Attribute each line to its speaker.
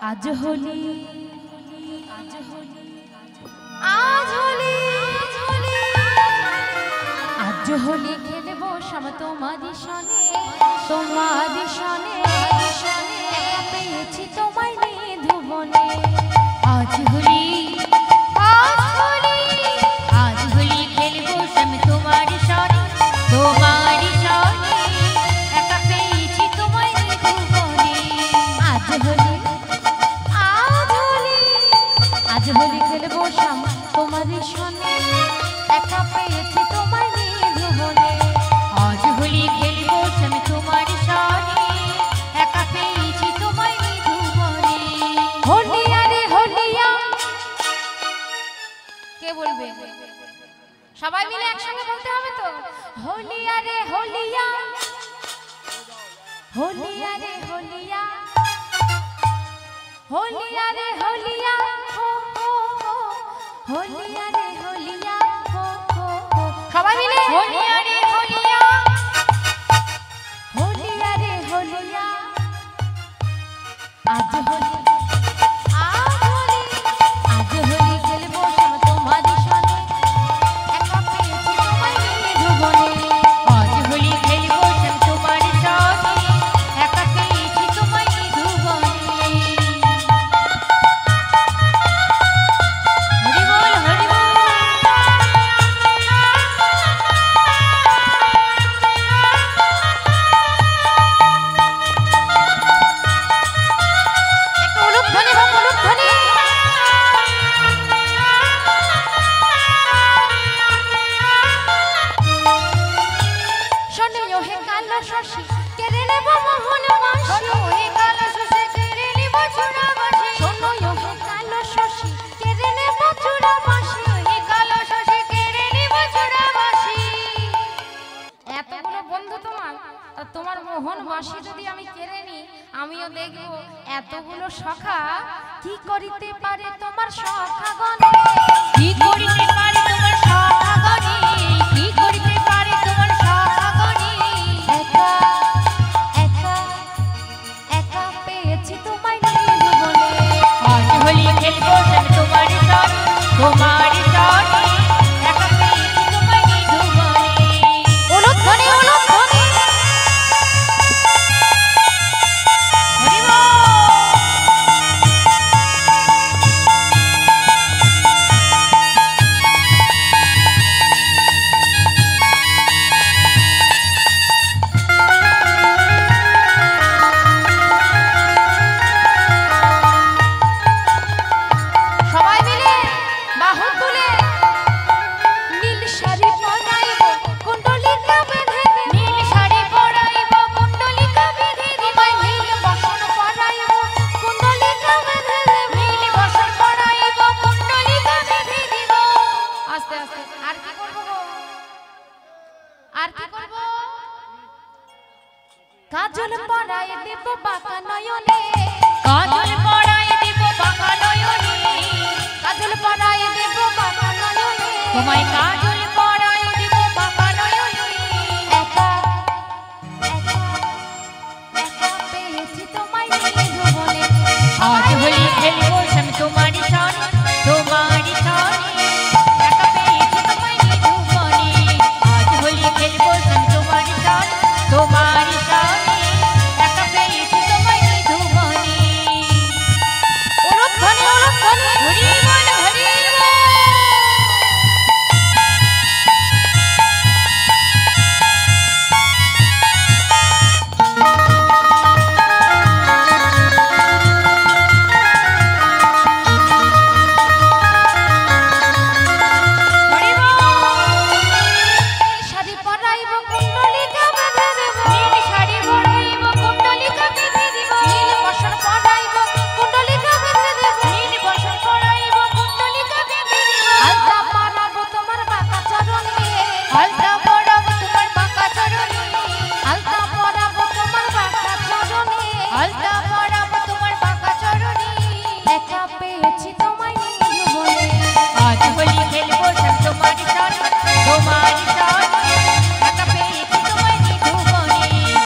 Speaker 1: आज होली आज होली आज होली आज होली खेलबो शाम तुम्हारी सने पेয়েছি তোমায় নিয়ে ধুবনে आज होली खेलबो शाम तुम्हारी सने एका पेয়েছি তোমায় নিয়ে ধুবনে आज होली खेलबो शाम तुम्हारी सने एका पेয়েছি তোমায় নিয়ে ধুবনে आज होली खेलबो शाम तुम्हारी सने एका पेয়েছি তোমায় নিয়ে ধুবনে होलिया रे होलिया কে বলবে সবাই মিলে একসঙ্গে বলতে হবে তো होलिया रे होलिया होलिया रे होलिया होलिया रे होलिया हो हो हो होलिया रे होलिया हो हो हो সবাই মিলে होलिया रे होलिया होलिया रे होलिया आज होली খেলবো শাম তোমারি সনে একা পেয়েছি তোমায় নিয়ে ধুবনে आज होली খেলবো শাম তোমারি সনে একা পেয়েছি তোমায় নিয়ে ধুবনে তোমার মোহন বাসি যদি আমি কেড়ে নি আমিও দেখব এতগুলো সখা কি করিতে পারে তোমার সখাগণে কি করিতে পারে তোমার সখাগণে কি করিতে পারে তোমার সখাগণে একা একা একা পেয়েছি তোমায় নিয়ে ধুবনে আজ হোলি খেলবো শাম তোমারি সনে